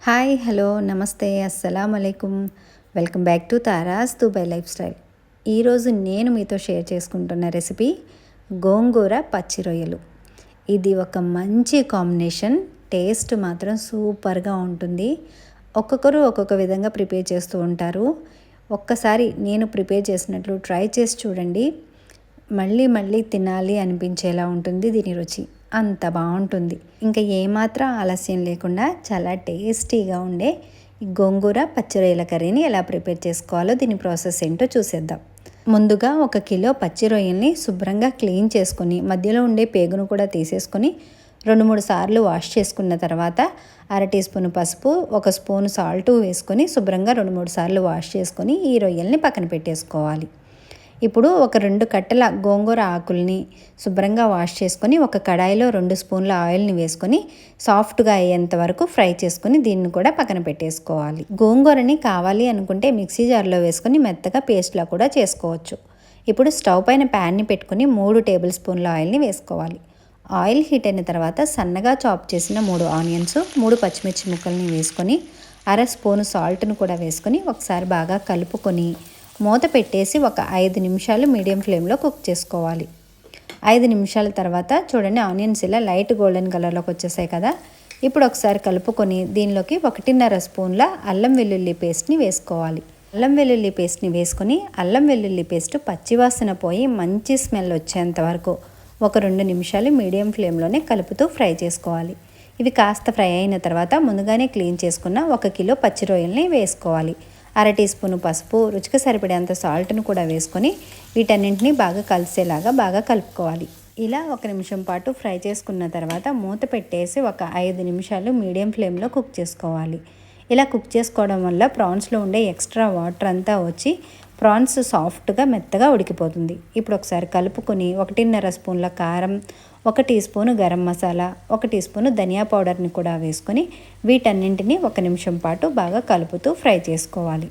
Hi hello namaste అస్సలం అయికుం. Welcome back to Tara's Dubai lifestyle. ఈరోజు నేను మీతో షేర్ చేసుకుంటున్న రెసిపీ గోంగూర పచ్చి రొయ్యలు. ఇది ఒక మంచి కాంబినేషన్. టేస్ట్ మాత్రం సూపర్గా ఉంటుంది. ఒక్కొక్కరు ఒక్కొక్క విధంగా ప్రిపేర్ చేస్తూ ఉంటారు. ఒక్కసారి నేను ప్రిపేర్ చేసినట్లు ట్రై చేసి చూడండి. మళ్ళీ మళ్ళీ తినాలి అనిపించేలా ఉంటుంది దీని రుచి. అంత బాగుంటుంది. ఇంకా ఏమాత్రం ఆలస్యం లేకుండా చాలా టేస్టీగా ఉండే ఈ గోంగూర పచ్చి రొయ్యల కర్రీని ఎలా ప్రిపేర్ చేసుకోవాలో దీని ప్రాసెస్ ఏంటో చూసేద్దాం. ముందుగా 1 కిలో పచ్చి రొయ్యల్ని శుభ్రంగా క్లీన్ చేసుకొని మధ్యలో ఉండే పేగును కూడా తీసేసుకొని 2-3 సార్లు వాష్ చేసుకున్న తర్వాత 1/2 టీ స్పూన్ పసుపు, 1 స్పూన్ సాల్ట్ వేసుకొని శుభ్రంగా 2-3 సార్లు వాష్ చేసుకొని ఈ రొయ్యల్ని పక్కన పెట్టేసుకోవాలి. ఇప్పుడు ఒక 2 కట్టల గోంగూర ఆకుల్ని శుభ్రంగా వాష్ చేసుకొని ఒక కడాయిలో 2 స్పూన్ల ఆయిల్ని వేసుకొని సాఫ్ట్గా అయ్యేంత వరకు ఫ్రై చేసుకొని దీన్ని కూడా పక్కన పెట్టేసుకోవాలి. గోంగూరని కావాలి అనుకుంటే మిక్సీ జార్లో వేసుకొని మెత్తగా పేస్ట్లా కూడా చేసుకోవచ్చు. ఇప్పుడు స్టవ్ పైన ప్యాన్ని పెట్టుకొని 3 టేబుల్ స్పూన్ల ఆయిల్ని వేసుకోవాలి. ఆయిల్ హీట్ అయిన తర్వాత సన్నగా చాప్ చేసిన 3 ఆనియన్స్, 3 పచ్చిమిర్చి ముక్కల్ని వేసుకొని 1/2 స్పూన్ సాల్ట్ను కూడా వేసుకొని ఒకసారి బాగా కలుపుకొని మూత పెట్టేసి ఒక 5 నిమిషాలు మీడియం ఫ్లేమ్లో కుక్ చేసుకోవాలి. 5 నిమిషాల తర్వాత చూడండి ఆనియన్స్ ఇలా లైట్ గోల్డెన్ కలర్లోకి వచ్చేసాయి కదా. ఇప్పుడు ఒకసారి కలుపుకొని దీనిలోకి 1.5 స్పూన్ల అల్లం వెల్లుల్లి పేస్ట్ని వేసుకోవాలి. అల్లం వెల్లుల్లి పేస్ట్ని వేసుకొని అల్లం వెల్లుల్లి పేస్ట్ పచ్చివాసన పోయి మంచి స్మెల్ వచ్చేంత వరకు ఒక 2 నిమిషాలు మీడియం ఫ్లేమ్లోనే కలుపుతూ ఫ్రై చేసుకోవాలి. ఇవి కాస్త ఫ్రై అయిన తర్వాత ముందుగానే క్లీన్ చేసుకున్న 1 కిలో పచ్చి రొయ్యల్ని వేసుకోవాలి. 1/2 టీ స్పూన్ పసుపు, రుచికి సరిపడేంత సాల్ట్ను కూడా వేసుకొని వీటన్నింటినీ బాగా కలిసేలాగా బాగా కలుపుకోవాలి. ఇలా 1 నిమిషం పాటు ఫ్రై చేసుకున్న తర్వాత మూత పెట్టేసి ఒక 5 నిమిషాలు మీడియం ఫ్లేమ్లో కుక్ చేసుకోవాలి. ఇలా కుక్ చేసుకోవడం వల్ల ప్రాన్స్లో ఉండే ఎక్స్ట్రా వాటర్ అంతా వచ్చి ప్రాన్స్ సాఫ్ట్గా మెత్తగా ఉడికిపోతుంది. ఇప్పుడు ఒకసారి కలుపుకొని 1.5 స్పూన్ల కారం, 1 teaspoon garam masala, 1 teaspoon ధనియా పౌడర్ని కూడా వేసుకొని వీటన్నింటినీ 1 నిమిషం పాటు బాగా కలుపుతూ ఫ్రై చేసుకోవాలి.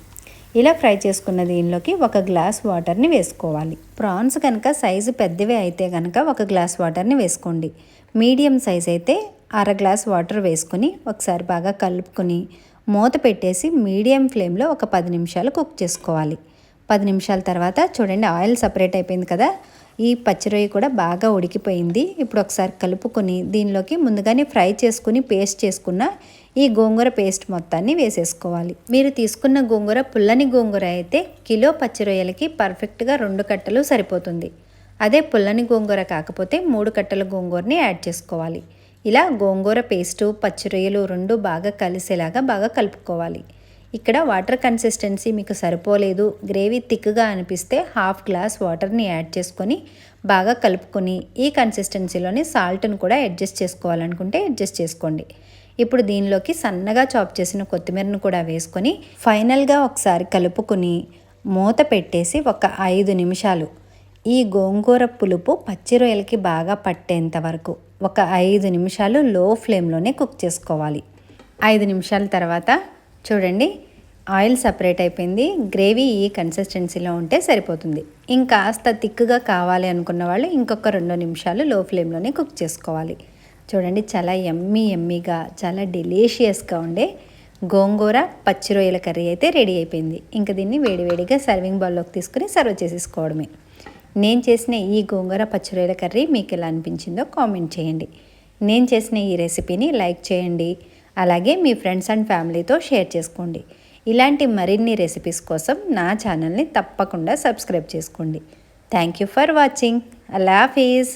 ఇలా ఫ్రై చేసుకున్న దీనిలోకి 1 గ్లాస్ వాటర్ని వేసుకోవాలి. ప్రాన్స్ కనుక సైజు పెద్దవే అయితే కనుక 1 గ్లాస్ వాటర్ని వేసుకోండి. మీడియం సైజ్ అయితే 1/2 గ్లాస్ వాటర్ వేసుకొని ఒకసారి బాగా కలుపుకొని మూత పెట్టేసి మీడియం ఫ్లేమ్లో ఒక 10 నిమిషాలు కుక్ చేసుకోవాలి. 10 నిమిషాల తర్వాత చూడండి ఆయిల్ సపరేట్ అయిపోయింది కదా. ఈ పచ్చి రొయ్య కూడా బాగా ఉడికిపోయింది. ఇప్పుడు ఒకసారి కలుపుకొని దీనిలోకి ముందుగానే ఫ్రై చేసుకుని పేస్ట్ చేసుకున్న ఈ గోంగూర పేస్ట్ మొత్తాన్ని వేసేసుకోవాలి. మీరు తీసుకున్న గోంగూర పుల్లని గోంగూర అయితే కిలో పచ్చి రొయ్యలకి పర్ఫెక్ట్గా 2 కట్టలు సరిపోతుంది. అదే పుల్లని గోంగూర కాకపోతే 3 కట్టల గోంగూరని యాడ్ చేసుకోవాలి. ఇలా గోంగూర పేస్టు పచ్చి రొయ్యలు 2 బాగా కలిసేలాగా బాగా కలుపుకోవాలి. ఇక్కడ వాటర్ కన్సిస్టెన్సీ మీకు సరిపోలేదు, గ్రేవీ థిక్గా అనిపిస్తే 1/2 గ్లాస్ వాటర్ని యాడ్ చేసుకొని బాగా కలుపుకొని ఈ కన్సిస్టెన్సీలోని సాల్ట్ను కూడా అడ్జస్ట్ చేసుకోవాలనుకుంటే అడ్జస్ట్ చేసుకోండి. ఇప్పుడు దీనిలోకి సన్నగా చాప్ చేసిన కొత్తిమీరను కూడా వేసుకొని ఫైనల్గా ఒకసారి కలుపుకొని మూత పెట్టేసి ఒక 5 నిమిషాలు ఈ గోంగూర పులుపు పచ్చి రొయ్యలకి బాగా పట్టేంత వరకు ఒక 5 నిమిషాలు లో ఫ్లేమ్లోనే కుక్ చేసుకోవాలి. 5 నిమిషాల తర్వాత చూడండి ఆయిల్ సపరేట్ అయిపోయింది. గ్రేవీ ఈ కన్సిస్టెన్సీలో ఉంటే సరిపోతుంది. ఇంకాస్త థిక్గా కావాలి అనుకున్న వాళ్ళు ఇంకొక 2 నిమిషాలు లో ఫ్లేమ్లోనే కుక్ చేసుకోవాలి. చూడండి చాలా ఎమ్మీగా చాలా డెలీషియస్గా ఉండే గోంగూర పచ్చి రొయ్యల కర్రీ అయితే రెడీ అయిపోయింది. ఇంకా దీన్ని వేడివేడిగా సర్వింగ్ బౌల్లోకి తీసుకుని సర్వ్ చేసేసుకోవడమే. నేను చేసిన ఈ గోంగూర పచ్చి రొయ్యల కర్రీ మీకు ఎలా అనిపించిందో కామెంట్ చేయండి. నేను చేసిన ఈ రెసిపీని లైక్ చేయండి. అలాగే మీ ఫ్రెండ్స్ అండ్ ఫ్యామిలీతో షేర్ చేసుకోండి. ఇలాంటి మరిన్ని రెసిపీస్ కోసం నా ఛానల్ని తప్పకుండా సబ్స్క్రైబ్ చేసుకోండి. Thank you for watching. Allah Hafeez.